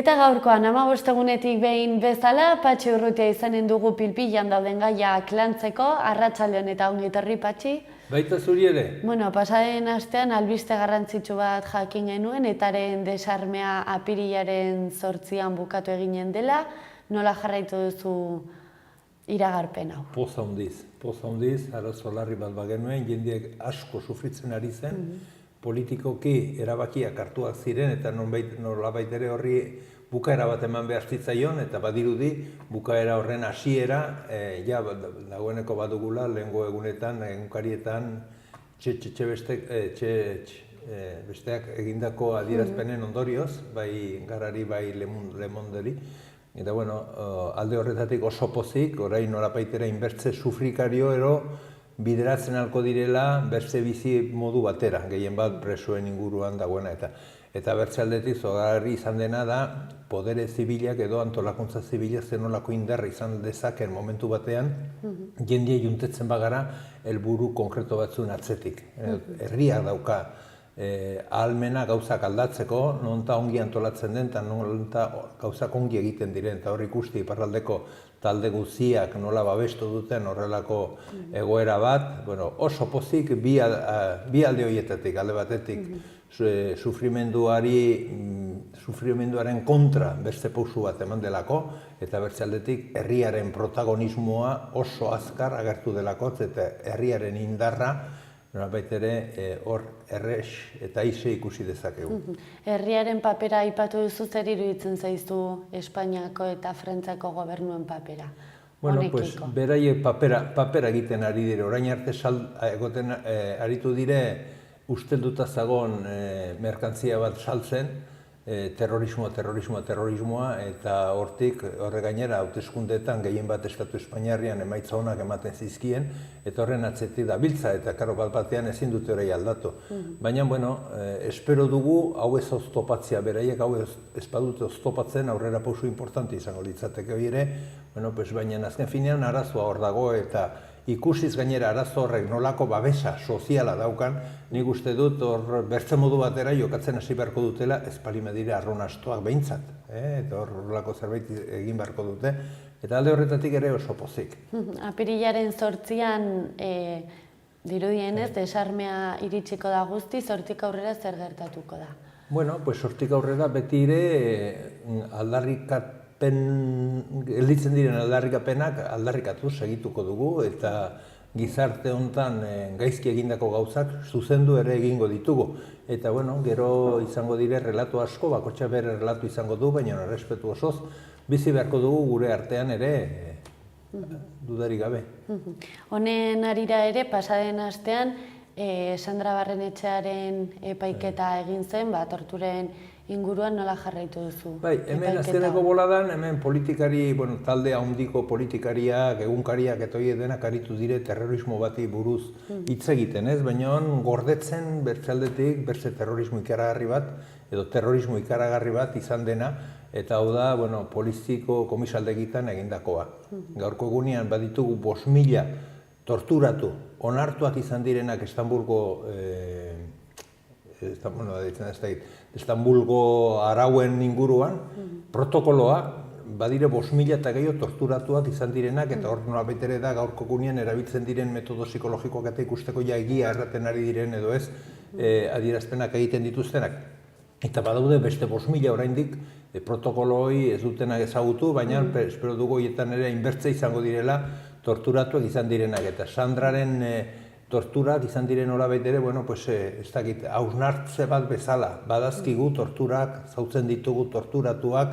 Eta gaurkoan 15 egunetik behin bezala, Patxi Urrutia izanen dugu Pilpilan dauden gaiak lantzeko, arratsaldeon eta ongi etorri Patxi. Baita zuri ere? Bueno, pasaden astean albiste garrantzitsu bat jakin genuen, etaren desarmea apirilaren 8an bukatu eginen dela, nola jarraitu duzu iragarpen hau? Poza hundiz, arazo larri bat bagenuen, jendeak asko sufritzen ari zen, politikoki erabakiak hartuak ziren eta nolabait ere horri bukaera bat eman behar zitzaion eta badirudi bukaera horren hasiera dagoeneko badugula lehengo egunetan, egunkarietan besteak egindako adierazpenen ondorioz, bai Garari, bai Lemonderi. Eta alde horretatik oso pozik, orain nolabaitera inbertze sufrikario ero bideratzen halko direla bertze bizi modu batera, gehien bat presoen inguruan dagoena eta bertze aldetik zogarri izan dena da podere zibilak edo antolakuntza zibilak zenolako indarra izan dezaken momentu batean jendea juntetzen bagara helburu konkreto batzuen atzetik. Herriak dauka ahalmena gauzak aldatzeko, nonta ongi antolatzen den eta nonta gauzak ongi egiten diren, eta hor ikusti iparraldeko talde guztiak nola babestu duten horrelako egoera bat, oso pozik bi alde horietatik, alde batetik sufrimenduaren kontra beste pausu bat eman delako, eta bertze aldetik herriaren protagonismoa oso azkar agertu delako, eta herriaren indarra nolabait ere hor errex eta ize ikusi dezakegu. Herriaren papera aipatu duzu, zer iruditzen zaizu Espainiako eta Frantziako gobernuen papera? Beraiek papera egiten ari dire, orain arte egoten aritu dire ustelduta zagon merkantzia bat saltzen, terrorismoa, eta hortik horre gainera hauteskundeetan gehien bat Estatu Espainiarrian emaitza onak ematen zizkien, eta horren atzetik dabiltza, eta karo bat-batean ezin dute hori aldatu. Baina, espero dugu hau ez oztopatzea, beraiek hau ez badute oztopatzen aurrera pausu importante izango litzateke hori ere, baina azken finean arazoa hor dago, eta ikusiz gainera arazo horrek nolako babesa soziala daukan, nik uste dut hor bertze modu batera jokatzen hasi beharko dutela, ez palime dire arronastoak behintzat, eta horrelako zerbait egin beharko dute, eta alde horretatik ere oso pozik. Apirilaren 8an dirudienez, desarmea iritsiko da guzti, 8tik aurrera zer gertatuko da? Bueno, 8tik aurrera beti ere gelditzen diren aldarrikapenak aldarrikatu segituko dugu eta gizarte hontan gaizki egindako gauzak zuzendu ere egingo ditugu. Eta gero izango dire relatu asko, bakotxa bere relatu izango du, baina errespetu osoz bizi beharko dugu gure artean ere dudarik gabe. Honen arira ere, pasaden astean, Sandra Barrenetxearen epaiketa egin zen, torturen inguruan nola jarraitu duzu? Hemen azkeneko boladan, hemen politikari, talde handiko politikariak, egunkariak eta hori denak aritu dire terrorismo bati buruz hitz egiten, ez? Baina gordetzen bertzaldetik, bertze terrorismo ikaragarri bat, edo terrorismo ikaragarri bat izan dena, eta hau da, poliziko komisaldegitan egindakoa. Gaurko egunean baditugu 5.000 torturatu, onartuak izan direnak Istanbulgo arauen inguruan, protokoloa, badire 5.000 eta gehiago torturatuak izan direnak, eta hor nolabait ere da gaurko egunean erabiltzen diren metodo psikologikoak eta ikusteko egia erraten ari diren edo ez adierazpenak egiten dituztenak. Eta badaude beste 5.000 oraindik protokoloi ez dutenak ezagutu, baina espero dugu horietan ere inbertze izango direla torturatuak izan direnak, eta Sandraren torturak izan diren nolabait ere, ez dakit, hausnartze bat bezala, badazkigu torturak, zautzen ditugu torturatuak,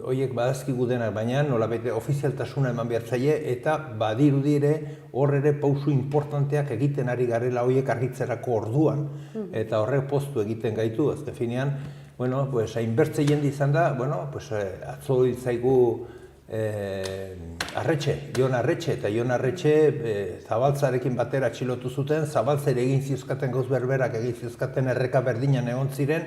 horiek badazkigu denak, baina nolabait ofizialtasuna eman behar zaie, eta badirudire hor ere pausu importanteak egiten ari garela horiek argitzerako orduan, eta horrek poztu egiten gaitu, azken finean, hainbertze jende izan da, atzo zaigu Jon Arretxe, eta Jon Arretxe Zabaltzarekin batera atxilotu zuten, Zabaltzare egin zizkaten gauz berberak, egin zizkaten erreka berdinan egon ziren,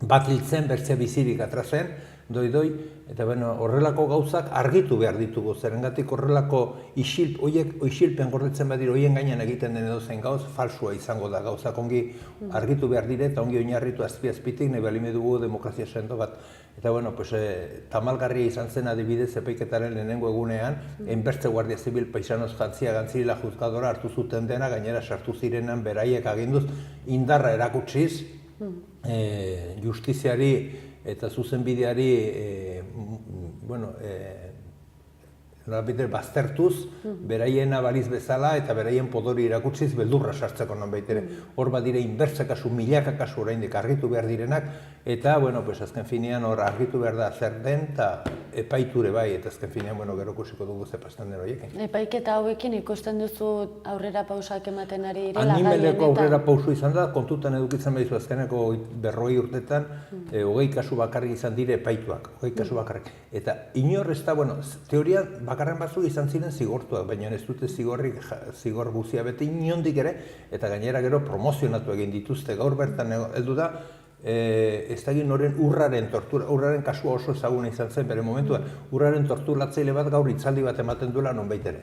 bat hiltzen bertze bizirik atrazen, doi, eta horrelako gauzak argitu behar ditugu, zerengatik horrelako isilpen gordetzen badira, hoien gainean egiten den edozein gauz, falsua izango da gauzak ongi argitu behar dire, eta ongi oinarritu azpi-azpitik, nahi balime dugu demokrazia sendo bat. Eta tamalgarria izan zen adibidez epaiketaren lehenengo egunean, enbertze Guardia Zibil paisanoz jantzia gantzirila juzgadora hartu zuten dena, gainera sartu zirenan beraiek aginduz indarra erakutsiz, justiziari eta zuzenbideari baztertuz, beraien abaliz bezala eta beraien podori erakutsiz beldurra sartzeko nonbait ere. Hor badire inbertze kasu, milaka kasu oraindik argitu behar direnak, eta azken finean hor argitu behar da zer den, eta epaiture bai, eta azken finean gero ikusiko dugu ze pasten den horiekin. Epaiketa hauekin ikusten duzu aurrera pausak ematen ari direla? Animeleko aurrera pausu izan da, kontutan edukitzen behizu azkeneko 40 urtetan, 20 kasu bakarrik izan dire epaituak, 20 kasu bakarrik. Eta inor ez da, teorian bakarren batzuk izan ziren zigortuak, baina ez dute zigor guzia bete inondik ere, eta gainera gero promozionatu egin dituzte. Gaur bertan heldu da, ez da egin horren urraren kasua oso ezaguna izan zen bere momentuan, urraren torturatzaile bat gaur itzaldi bat ematen duela nonbait ere.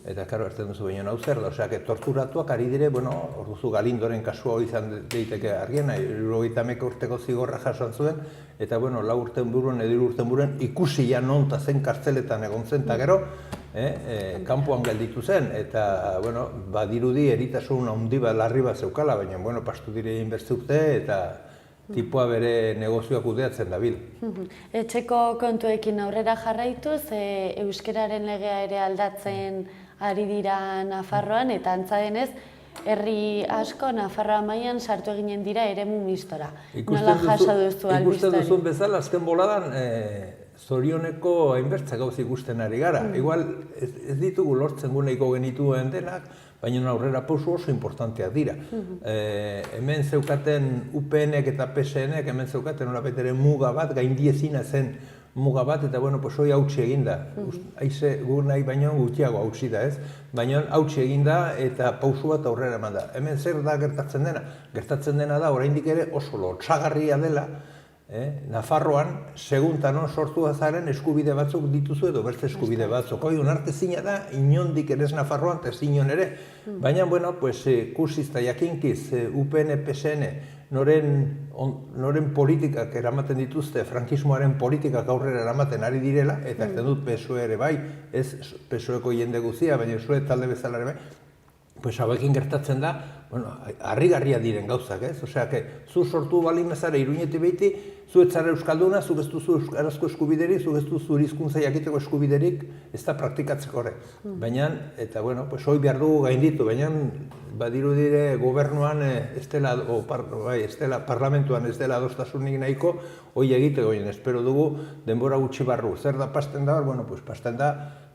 Eta karo, erten duzu baina hau zer da, osea, torturatuak ari dire, hor duzu Galindoren kasua izan daiteke argiena, 70 urteko zigorra jasoan zuen, eta 4 urten buruen, edo 3 urten buruen, ikusi ja non ta zen kartzeletan egon zen, eta gero, kanpoan gelditu zen, eta, badirudi eritasun handi bat larri bat zeukala, baina, pastu dire egin bertzukte, eta tipua bere negozioak kudeatzen dabil. Etxeko kontuekin aurrera jarraituz, euskararen legea ere aldatzen ari dira Nafarroan, eta antza denez, herri asko Nafarroa mailan sartu eginen dira eremu mistora. Nola jaso duzu albiste hori? Ikusten duzun bezala, azken boladan, zorioneko hainbertza gauz ikusten ari gara. Igual ez ditugu lortzen guneiko genituen denak, baina aurrera pausu oso importanteak dira. Hemen zeukaten UPN-ek eta PSN-ek, hemen zeukaten horapeteren muga bat, gaindiezina zen muga bat, eta hoi hautsi eginda. Haize gur nahi baino gutxiago hautsi da, ez? Baina hautsi eginda eta pausu bat aurrera eman da. Hemen zer da gertatzen dena? Gertatzen dena da, oraindik ere oso lotsagarria dela, Nafarroan, seguntan sortu azaren eskubide batzuk dituzu edo beste eskubide batzuk. Hoi, onartezina da, inondik ere ez Nafarroan, eta zinon ere. Baina, kursiz eta jakinkiz, UPN, PSN, noren politikak eramaten dituzte, frankismoaren politikak aurrera eramaten ari direla, eta ez dut PSOE ere bai, ez PSOEko jende guzia, baina PSOE talde bezala ere bai, hauekin gertatzen da, harrigarria diren gauzak, ez? Osea, zu sortu balin bezala Iruñetik behiti, zu ez zara euskalduna, zu ez duzu euskarazko eskubiderik, zu ez duzu hizkuntza jakiteko eskubiderik, ez da praktikatzeko horre. Baina, eta hoi behar dugu gainditu, baina badiru dire gobernuan ez dela, parlamentuan ez dela adostasunik nahiko, hoi egiteko, espero dugu denbora gutxi barru. Zer da pasten da,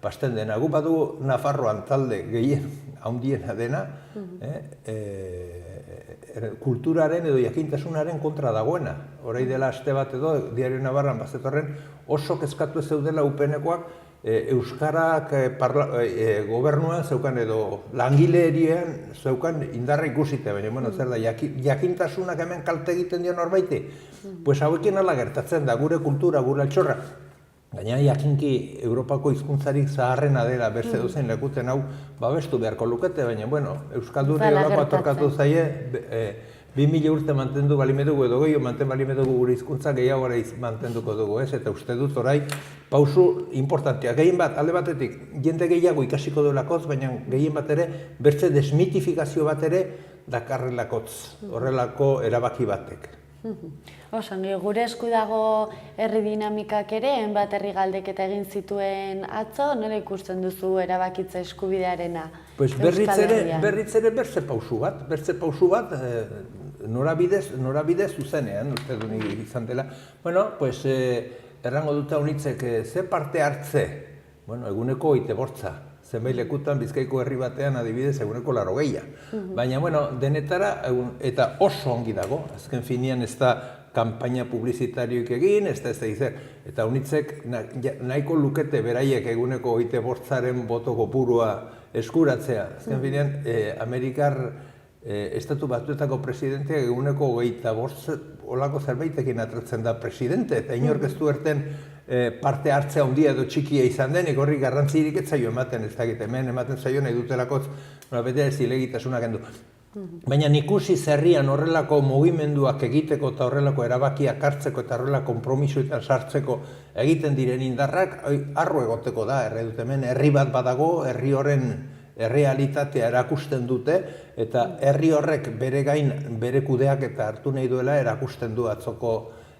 pasten dena. Gu badu Nafarroan talde gehien handiena dena, kulturaren edo jakintasunaren kontra dagoena. Horai dela aste bat edo, Diario Navarran bazetorren, oso kezkatu ez zeudela UPN-ekoak euskarak gobernuan zeukan edo langilerian zeukan indarra ikusite, baina zer da, jakintasunak hemen kalte egiten dio norbaiti? Hauekin ala gertatzen da, gure kultura, gure altxorra. Gaina jakinki Europako hizkuntzarik zaharrena dela beste dozein lekuten hau babestu beharko lukete, baina euskaldune olako atorkatu zaie 2000 urte mantendu balimedugu edo gehiago balimedugu gure hizkuntza gehiago ere mantenduko dugu, ez? Eta uste dut orai pausu importantea. Gehien bat, alde batetik, jende gehiago ikasiko duelakoz, baina gehien bat ere bertze desmitifikazio bat ere dakarrelakotz, horrelako erabaki batek. Osangi, gure esku dago herri dinamikak ere, enbat herri galdeketa egin zituen atzo, nola ikusten duzu erabakitza eskubidearena? Berriz ere berze pausu bat, norabide zuzenean, uste du nire izan dela. Errango dut honitzek, ze parte hartze, eguneko oite bortza. Zenbait lekutan Bizkaiko herri batean adibidez eguneko 80. Baina, denetara, eta oso ongi dago, azken finean ez da kanpaina publizitarioik egin, ez da izan. Eta honitzek nahiko lukete beraiek eguneko oite bortzaren boto kopurua eskuratzea. Azken finean, Amerikar Estatu Batuetako presidenteak eguneko 25 olako zerbaitekin atratzen da presidente, eta inork ez du erten parte hartzea handia edo txikia izan denik, horri garrantzirik ez zaio ematen, ez dakit, hemen ematen zaio nahi dutelakotz, bete zilegitasunak endu. Baina ikusi herrian horrelako mugimenduak egiteko eta horrelako erabakiak hartzeko eta horrelako konpromisoetan sartzeko egiten diren indarrak, arro egoteko da, hemen herri bat badago, herri horren errealitatea erakusten dute, eta herri horrek bere gain, bere kudeak eta hartu nahi duela erakusten du atzoko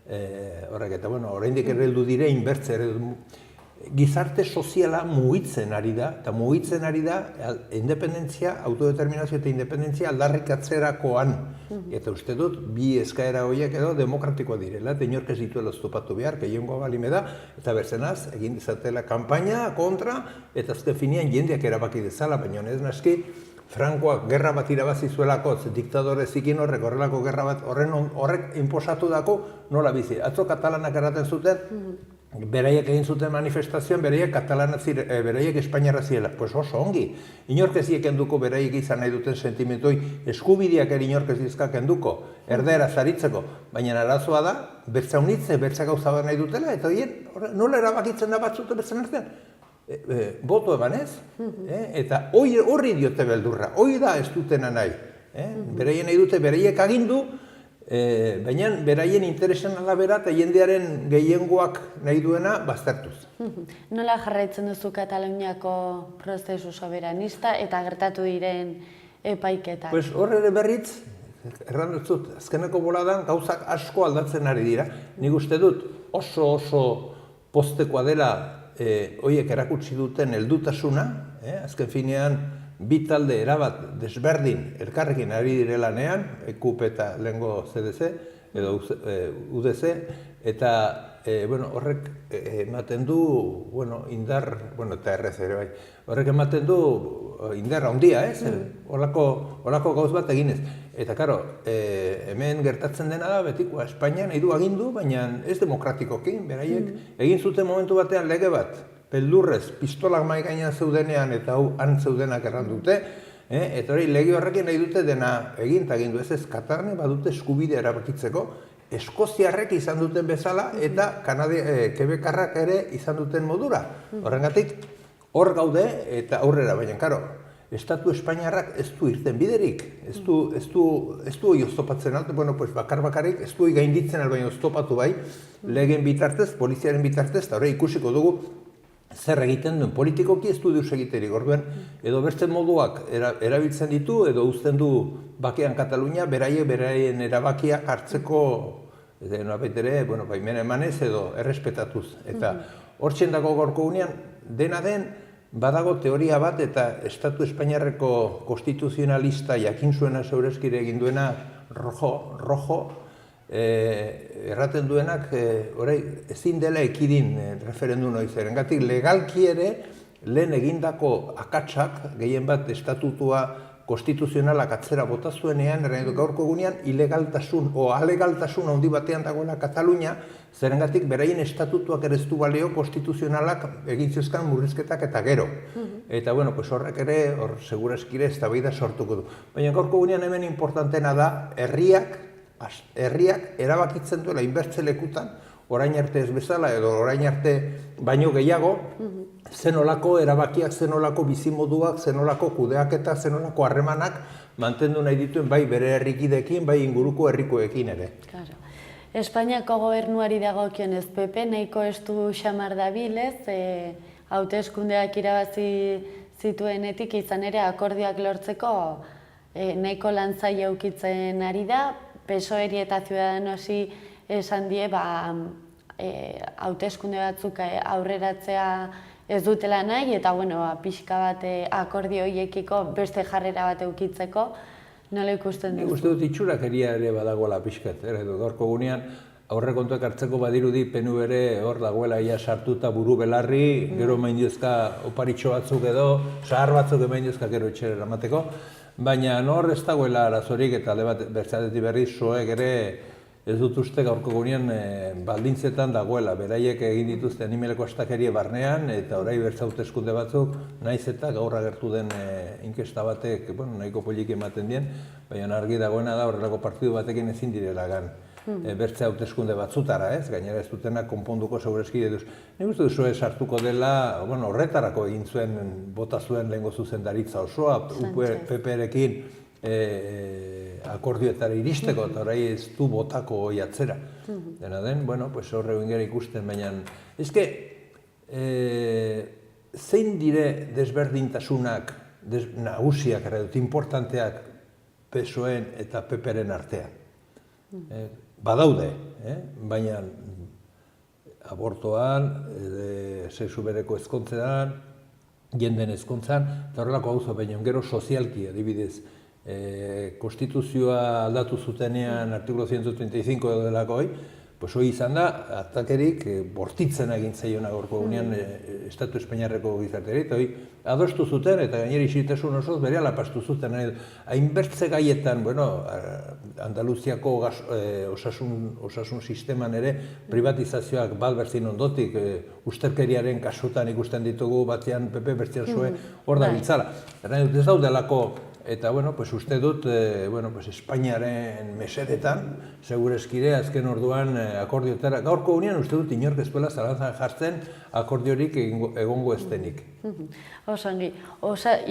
horrek. Eta, oraindik heldu dire, inbertze gizarte soziala mugitzen ari da, eta mugitzen ari da independentzia, autodeterminazio eta independentzia aldarrikatzerakoan. Eta uste dut, bi eskaera horiek edo demokratikoa direla, eta inork ez dituela oztopatu behar, gehiengoa balime da, eta berzenaz, egin dizatela kanpaina kontra, eta azken finean jendeak erabaki dezala, baina ez naski, Frankoak gerra bat irabazi zuelako, diktadore zikin horrelako gerra bat, horrek inposatu dako nola bizi. Atzo katalanak erraten zuten, beraiek egin zuten manifestazioan, beraiek Espainiarra ziela. Pues oso ongi. Inork ez kenduko beraiek izan nahi duten sentimentoi, eskubideak ere inork ez dizka kenduko, erdera zaritzeko. Baina arazoa da, bertza unitze, bertza gauza bat nahi dutela, eta nola erabakitzen da batzute bertzen artean? Boto eban ez, eta horri diote beldurra, hori da ez dutena nahi. Beraien nahi dute, beraiek agindu, baina beraien interesan alabera eta jendearen gehiengoak nahi duena baztertuz. Nola jarraitzen duzu Kataluniako prozesu soberanista eta gertatu diren epaiketak? Hor ere berriz, erran dut, azkeneko boladan gauzak asko aldatzen ari dira. Nik uste dut oso postekoa dela horiek erakutsi duten heldutasuna, azken finean bi talde erabat desberdin elkarrekin ari direlanean, EQP eta lehengo CDC, edo UDC, eta horrek ematen du indar, eta RC ere bai, horrek ematen du indar handia, horako gauz bat eginez. Eta, karo, hemen gertatzen dena da, betikoa, Espainian nahi du agindu, baina ez demokratikokin, beraiek. Egin zuten momentu batean lege bat, beldurrez, pistolak mai gainean zeudenean eta hau han zeudenak erran dute, eta hori lege horrekin nahi dute dena egin eta egin du ez Katalanek badute eskubidea erabakitzeko, Eskoziarrek izan duten bezala eta Kebekarrak ere izan duten modura. Horrengatik, hor gaude eta aurrera, baina, karo, Estatu Espainiarrak ez du irten biderik, ez du hori oztopatzen alt, bakar-bakarrik ez du hori gainditzen albaino oztopatu bai, legen bitartez, poliziaren bitartez, eta hori ikusiko dugu zer egiten duen politikoki ez du deus egiterik, orduan, edo beste moduak erabiltzen ditu, edo uzten du bakean Katalunia, beraien erabakiak hartzeko, baimena emanez edo errespetatuz. Eta hor txendako gorko gunean, dena den, badago teoria bat eta Estatu Espainiarreko konstituzionalista jakin zuena zeurezkire egin duena rojo, erraten duenak ezin dela ekidin referendum hori zer. Engatik legalki ere lehen egindako akatsak, gehien bat estatutua konstituzionalak atzera bota zuenean, gaurko gunean ilegaltasun o alegaltasun handi batean dagoela Katalunia, zerengatik beraien estatutuak ere ez du balio konstituzionalak egin zezkan murrizketak eta gero. Eta horrek ere, hor seguraskire eztabaida sortuko du. Baina gaurko gunean hemen importantena da, herriak erabakitzen duela inbertzelekutan, orain arte ez bezala edo orain arte baino gehiago, zenolako erabakiak, zenolako bizimoduak, zenolako kudeaketak, zenolako harremanak mantendu nahi dituen bai bere herrikideekin, bai inguruko herrikoekin ere. Espainiako gobernuari dagokionez PP nahiko estu xamar dabilez, hauteskundeak irabazi zituenetik izan ere akordioak lortzeko nahiko lantzaile ukitzen ari da, PSOE-ri eta Ciudadanosi esan die hauteskunde batzuk aurreratzea ez dutela nahi, eta pixka bat akordio horiekiko beste jarrera bat eukitzeko, nola ikusten duzu? Nik uste dut itxurakeria ere badagoela pixkat, gaurko gunean aurrekontuak hartzeko badirudi PNU ere hor dagoela ia sartuta buru belarri, gero maindiozka oparitxo batzuk edo, zahar batzuk maindiozka gero etxera eramateko, baina hor ez dagoela arazorik eta bertzatetik berriz soek ere ez dut uste gaurko gunean baldintzetan dagoela, beraiek egin dituzte animeleko astakeria barnean, eta orai bertza hauteskunde batzuk, naiz eta gaur agertu den inkesta batek, nahiko polik ematen dien, baina argi dagoena da horrelako partidu batekin ezin direla gan. Bertze hauteskunde batzutara, gainera ez dutena konponduko segurazki eduz. Nik uste duzu sartuko dela, horretarako egin zuen, bota zuen lehengo zuzendaritza osoa, PP-rekin akordioetara iristeko, eta orai ez du botako hoi atzera. Dena den, horre ingera ikusten, baina, ezke, zein dire desberdintasunak, nagusiak, importanteak PSOE-en eta PP-ren artean? Badaude, baina abortoan, sexu bereko ezkontzean, jenden ezkontzan, eta horrelako gauza, baina gero sozialki, adibidez, konstituzioa aldatu zutenean artikulo 135 edo delako hoi izan da, atakerik bortitzen egin zaiona gaurko egunean Estatu Espainiarreko gizarteari, eta hoi adostu zuten, eta gainera isiltasun osoz berehala pastu zuten. Hainbertze gaietan, Andaluziako osasun sisteman ere privatizazioak balberzin ondotik, usterkeriaren kasutan ikusten ditugu batzean PP, bertzean PSOE, hor da biltzala. Ez daudelako, eta uste dut Espainiaren mesedetan, segurezkire azken orduan akordiotara, gaurko unean uste dut inork ez duela zalantzan jartzen akordiorik egongo estenik. Osongi,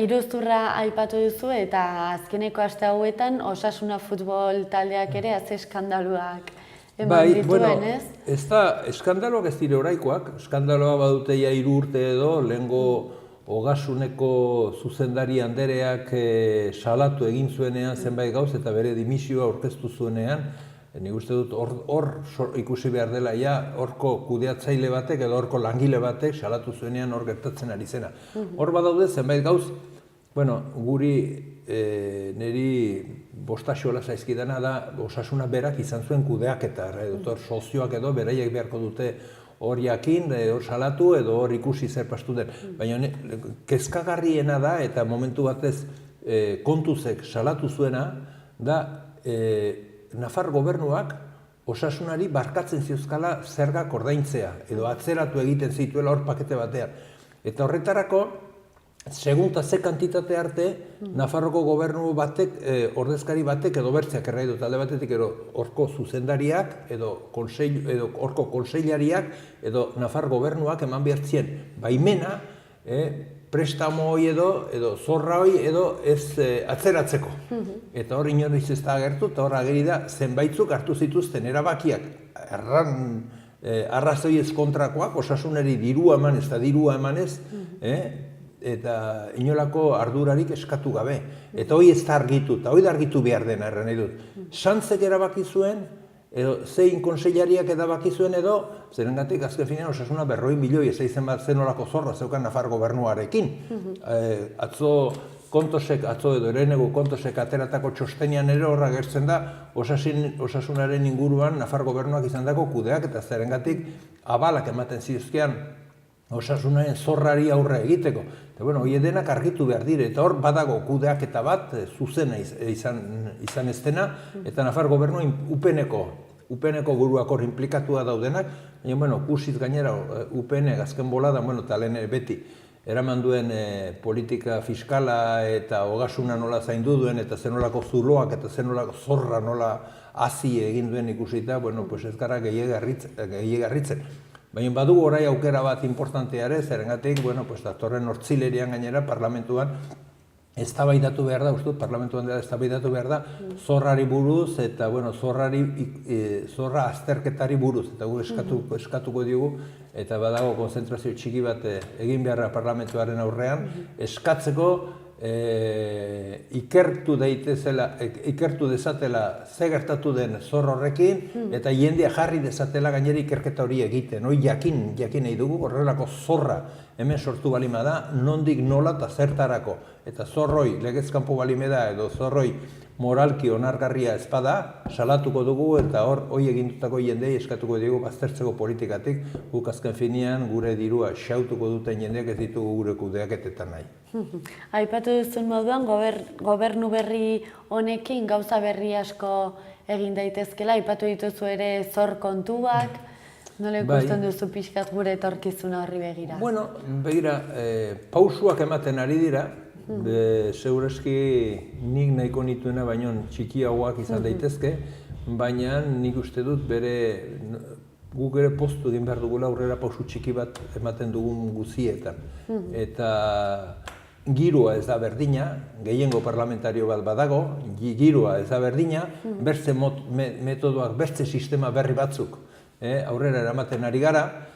iruzurra aipatu duzu eta azkeneko aste hauetan Osasuna futbol taldeak ere atze eskandaluak eman dituen, ez? Ez da, eskandaloak ez dire oraikoak, eskandaloa badute ja 3 urte edo, lehengo Ogasuneko zuzendari andereak salatu egin zuenean zenbait gauz eta bere dimisioa aurkeztu zuenean, nik uste dut hor ikusi behar dela horko kudeatzaile batek edo horko langile batek salatu zuenean hor gertatzen ari zena. Hor badaude zenbait gauz, guri niri bostaxola zaizkidana da Osasuna berak izan zuen kudeaketa, edo sozioak edo beraiek beharko dute hor jakin, hor salatu edo hor ikusi zer pastu den. Baina kezkagarriena da eta momentu batez kontuzek salatu zuena da Nafar gobernuak Osasunari barkatzen ziozkala zergak ordaintzea edo atzeratu egiten zituela hor pakete batean. Eta horretarako, segunta ze kantitate arte, Nafarroko gobernu batek, ordezkari batek edo bertzeak errai dut alde batetik edo horko zuzendariak edo horko konseilariak edo Nafar gobernuak eman behartzien baimena prestamo hoi edo zorra hoi edo ez atzeratzeko. Eta hor inoiz ez da agertu eta hor ageri da zenbaitzuk hartu zituzten erabakiak arrazoi ez kontrakoak, Osasunari dirua eman ez da dirua emanez, eta inolako ardurarik eskatu gabe. Eta hoi ez da argitu, eta hoi da argitu behar dena erren nahi dut. Santzek erabaki zuen, edo zein konseilariak erabaki zuen edo, zerengatik azken finean Osasuna 200 milioi ez eizen bat zenolako zorra zeukan Nafar gobernuarekin. Atzo edo erenego kontosek ateratako txostenian ere horra gertzen da Osasunaren inguruan Nafar gobernuak izan dako kudeak eta zerengatik abalak ematen zizkean Osasunaren zorrari aurre egiteko. Eta hori denak argitu behar dire, eta hor badago kudeaketa bat zuzena izan ez dena, eta Nafar gobernua upeneko guruak hor implikatua daudenak, baina kusiz gainera upenek azken bolada, eta lehen beti eraman duen politika fiskala eta Ogasuna nola zaindu duen, eta zenolako zuloak eta zenolako zorra nola hazi egin duen ikusita, ez gara gehiagarritzen. Baina badugu orai aukera bat importantea ere, zerengatik, datorren hortzilerian gainera parlamentuan eztabaidatu behar da, parlamentuan dela eztabaidatu behar da, zorrari buruz eta zorra azterketari buruz, eta gu eskatuko diogu, eta badago konzentrazio txiki bat egin beharra parlamentuaren aurrean, eskatzeko ikertu dezatela ze gertatu den zor horrekin eta jendea jarri dezatela gainera ikerketa hori egiten. Hoi jakin nahi dugu, horrelako zorra hemen sortu balima da, nondik nola eta zertarako. Eta zorroi legezkanpo balime da edo zorroi moralki onargarria ezpada, salatuko dugu eta hoi egindutako jendei eskatuko dugu baztertzeko politikatik, guk azken finean gure dirua xautuko duten jendeak ez ditugu gure kudeaketetan nahi. Aipatu duzun moduan, gobernu berri honekin gauza berri asko egin daitezkela, aipatu dituzu ere zor kontuak, nola ikusten duzu pixkat gure etorkizuna horri begira? Bueno, begira, pausuak ematen ari dira, segurazki nik nahiko nituena baino txikiagoak izan daitezke, baina nik uste dut guk ere poztu egin behar dugula aurrera pausu txiki bat ematen dugun guzietan. Eta giroa ez da berdina, gehiengo parlamentario bat badago, giroa ez da berdina, bertze metodoak, bertze sistema berri batzuk aurrera eramaten ari gara.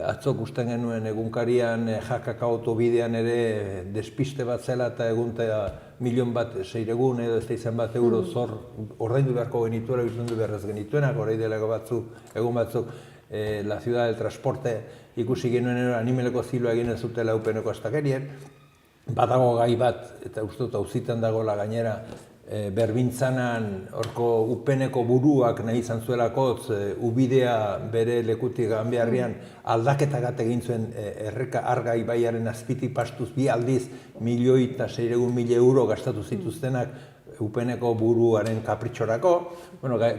Atzok usten genuen egunkarian jakakaoto bidean ere despiste bat zela eta eguntea 1.000.000 edo ez da izan bat euro zor ordaindu beharko genituela, bizundu beharrez genituenak, orain dela egun batzuk la ciudad del transporte ikusi genuen animeleko ziloa egin ez zutela upeneko astakerien. Badago gai bat, eta uste dut auzitan dagoela gainera, berbintzanan horko upeneko buruak nahi izan zuelakotz, ubidea bere lekutik ganbeharrian aldaketagat egin zuen erreka arga ibaiaren azpitik pastuz 2 aldiz 1.600.000 euro gastatu zituztenak upeneko buruaren kapritxorako,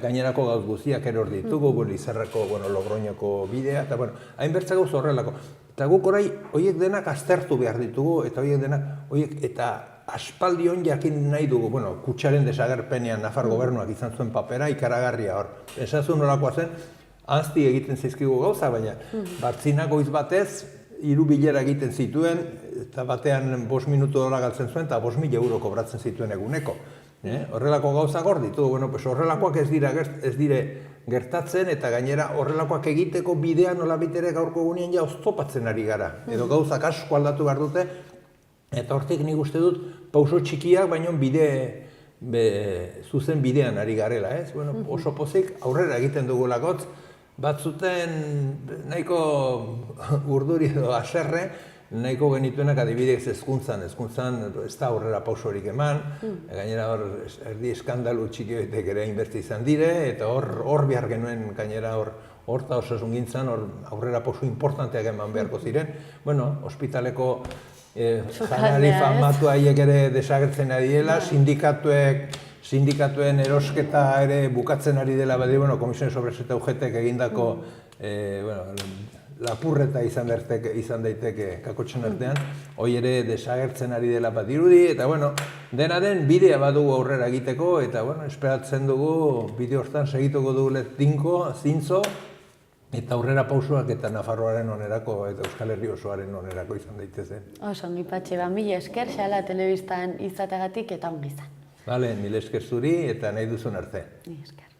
gainerako gauz guztiak ere hor ditugu, Lizarrako, Logroñoko bidea, eta hainbertza gauz horrelako. Eta guk orai horiek denak aztertu behar ditugu, eta horiek denak, eta aspaldion jakin nahi dugu, kutsaren desagerpenean Nafar gobernuak izan zuen papera ikaragarria hor. Esazun nolakoa zen, ahazti egiten zaizkigu gauza, baina Bartzinak goiz batez, 3 bilera egiten zituen, eta batean 5 minutu dola galtzen zuen, eta 5.000 euro kobratzen zituen eguneko. Horrelako gauzak hor ditugu, horrelakoak ez dire gertatzen, eta gainera horrelakoak egiteko bidea nolabitere gaurko egunean ja oztopatzen ari gara. Edo gauzak asko aldatu behar dute, eta hortik nik uste dut pauso txikiak, baino zuzen bidean ari garela, ez? Oso pozik aurrera egiten dugulakotz, batzuten nahiko urduri edo aserre, nahiko genituenak adibidez hezkuntzan ez da aurrera pausorik eman, gainera hor erdi eskandalu txiki horiek ere inberti izan dire, eta hor behar genuen gainera hor eta osasungintzan aurrera pauso importanteak eman beharko ziren. Ospitaleko janari famatu haiek ere desagertzen ari dela, sindikatuen erosketa ere bukatzen ari dela, Komisiones Obreras eta UGTek egindako lapurreta izan daiteke kakotxen artean, hoi ere desagertzen ari dela bat dirudi, eta dena den bidea badugu aurrera egiteko, eta esperatzen dugu bide hortan segituko dugu tinko, zintzo, eta aurrera pausoak eta Nafarroaren onerako eta Euskal Herri osoaren onerako izan daitezen. Oso, ongi Patxi, mila esker, xala telebistan izategatik eta ongi izan. Bale, mila esker zuri eta nahi duzun arte. Mila esker.